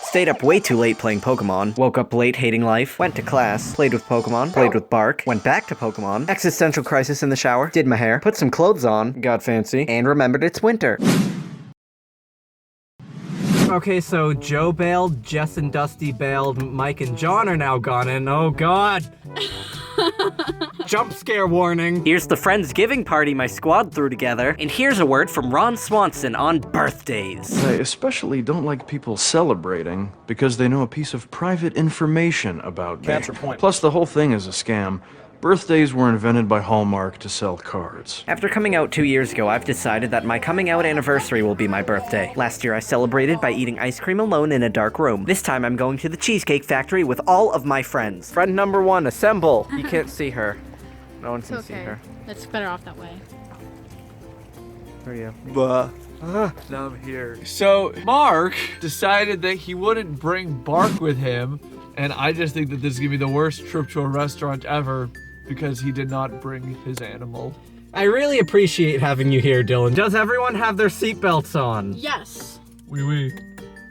Stayed up way too late playing Pokemon. Woke up late hating life. Went to class. Played with Pokemon. Played with Bark. Went back to Pokemon. Existential crisis in the shower. Did my hair. Put some clothes on. Got fancy. And remembered it's winter. Okay, so Joe bailed, Jess and Dusty bailed, Mike and John are now gone, and oh god! Jump scare warning! Here's the Friendsgiving party my squad threw together, and here's a word from Ron Swanson on birthdays. I especially don't like people celebrating because they know a piece of private information about me. That's your point. Plus, the whole thing is a scam. Birthdays were invented by Hallmark to sell cards. After coming out 2 years ago, I've decided that my coming out anniversary will be my birthday. Last year I celebrated by eating ice cream alone in a dark room. This time I'm going to the Cheesecake Factory with all of my friends. Friend number one, assemble! You can't see her. No one can see her. It's better off that way. Where are you? Now I'm here. So Mark decided that he wouldn't bring Bark with him, and I just think that this is gonna be the worst trip to a restaurant ever because he did not bring his animal. I really appreciate having you here, Dylan. Does everyone have their seatbelts on? Yes. Oui.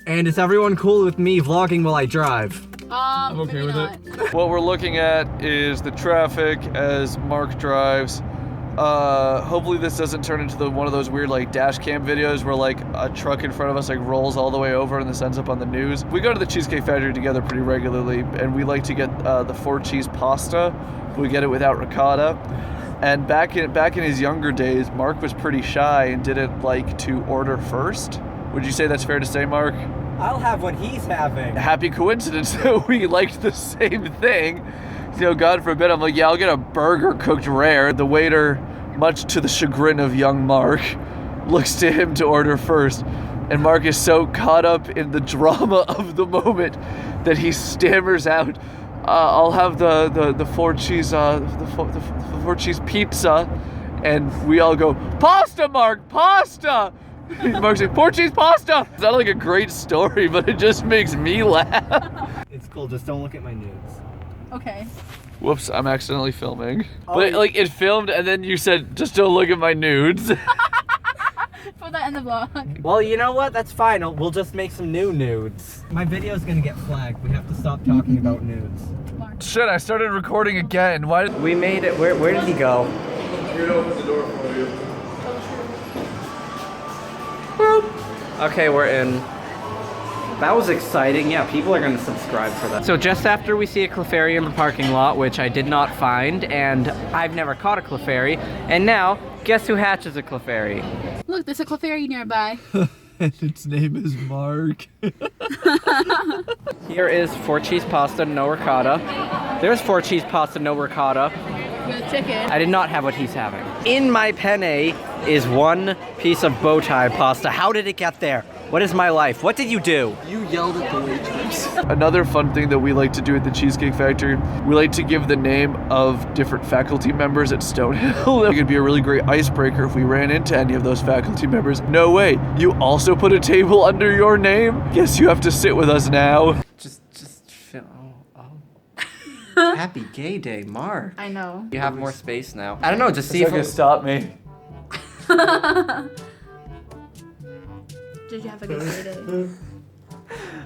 And is everyone cool with me vlogging while I drive? I'm okay with not. it. What we're looking at is the traffic as Mark drives. Hopefully this doesn't turn into one of those weird like dash cam videos where like a truck in front of us like rolls all the way over and this ends up on the news. We go to the Cheesecake Factory together pretty regularly, and we like to get the 4-cheese pasta. We get it without ricotta. And back in his younger days, Mark was pretty shy and didn't like to order first. Would you say that's fair to say, Mark? I'll have what he's having. Happy coincidence that we liked the same thing. You know, God forbid, I'm like, yeah, I'll get a burger cooked rare. The waiter, much to the chagrin of young Mark, looks to him to order first. And Mark is so caught up in the drama of the moment that he stammers out, I'll have the 4-cheese, the 4-cheese pizza. And we all go, pasta, Mark, pasta! Mark's like, 4-cheese pasta! It's not like a great story, but it just makes me laugh. It's cool, just don't look at my nudes. Okay. Whoops, I'm accidentally filming. But like it filmed and then you said, just don't look at my nudes. Put that in the vlog. Well, you know what? That's fine. We'll just make some new nudes. My video's gonna get flagged. We have to stop talking about nudes. Shit, I started recording again. Why did We made it. Where did he go? Here, open the door for you. Okay, we're in. That was exciting. Yeah, people are gonna subscribe for that. So just after we see a Clefairy in the parking lot, which I did not find, and I've never caught a Clefairy, and now, guess who hatches a Clefairy? Look, there's a Clefairy nearby. And its name is Mark. Here is 4-cheese pasta, no ricotta. There's 4-cheese pasta, no ricotta. With a ticket. I did not have what he's having. In my penne is 1 piece of bow tie pasta. How did it get there? What is my life? What did you do? You yelled at the waitress. Another fun thing that we like to do at the Cheesecake Factory, we like to give the name of different faculty members at Stonehill. It could be a really great icebreaker if we ran into any of those faculty members. No way, you also put a table under your name? Guess you have to sit with us now. Just feel, oh. Happy gay day, Mark. I know. You have more space now. I don't know, just see It's if not gonna stop me. Did you have a good day?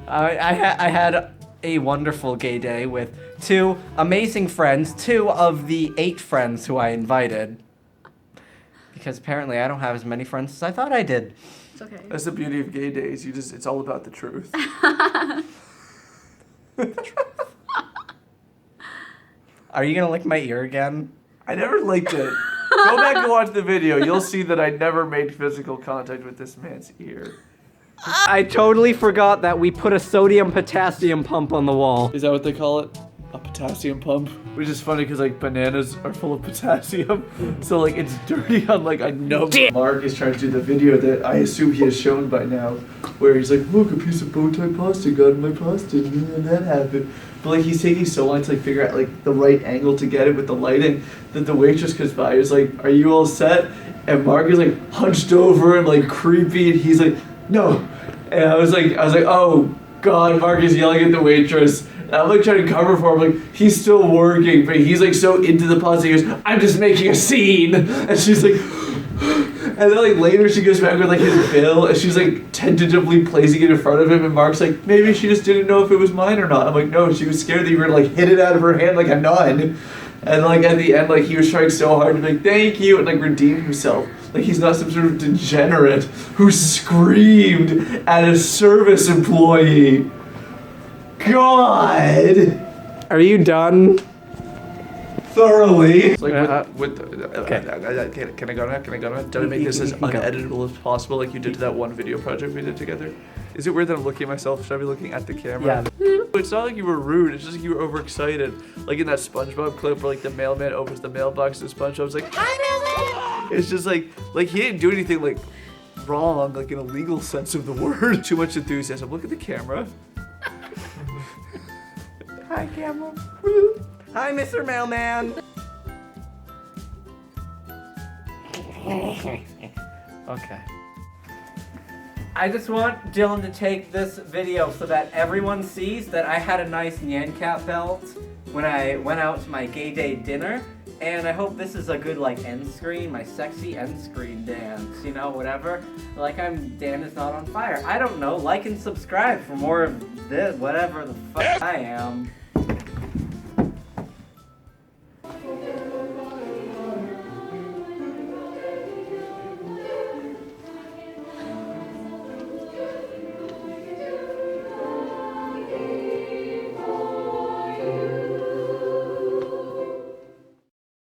I had a wonderful gay day with 2 amazing friends, 2 of the 8 friends who I invited. Because apparently I don't have as many friends as I thought I did. It's okay. That's the beauty of gay days. It's all about the truth. Are you gonna lick my ear again? I never liked it. Go back and watch the video. You'll see that I never made physical contact with this man's ear. I totally forgot that we put a sodium-potassium pump on the wall. Is that what they call it? A potassium pump? Which is funny because like bananas are full of potassium. So like it's dirty on like I know. Mark is trying to do the video that I assume he has shown by now. Where he's like, look, a piece of bow tie pasta got in my pasta and that happened. But like he's taking so long to like figure out like the right angle to get it with the lighting that the waitress comes by. He's like, are you all set? And Mark is like hunched over and like creepy and he's like, no. And I was like, oh God, Mark is yelling at the waitress. And I'm like trying to cover for him, like he's still working, but he's like so into the pasta. He goes, I'm just making a scene. And she's like, and And then like later she goes back with like his bill and she's like tentatively placing it in front of him and Mark's like, maybe she just didn't know if it was mine or not. I'm like, no, she was scared that you were gonna like hit it out of her hand like a nun. And like at the end, like he was trying so hard to be like, thank you, and like redeem himself. Like he's not some sort of degenerate who screamed at a service employee. God! Are you done? Thoroughly. Like Okay. Can I go now? Can I go now? Did I make this as uneditable as possible like you did to that one video project we did together? Is it weird that I'm looking at myself? Should I be looking at the camera? Yeah. It's not like you were rude, it's just like you were overexcited. Like in that SpongeBob clip where like the mailman opens the mailbox and SpongeBob's like, hi mailman! It's just like he didn't do anything like wrong, like in a legal sense of the word. Too much enthusiasm. Look at the camera. Hi camera. Hi, Mr. Mailman. Okay. I just want Dylan to take this video so that everyone sees that I had a nice Nyan Cat belt when I went out to my gay day dinner. And I hope this is a good like end screen, my sexy end screen dance, you know, whatever. Like Dan is not on fire. I don't know, like and subscribe for more of this, whatever the fuck I am.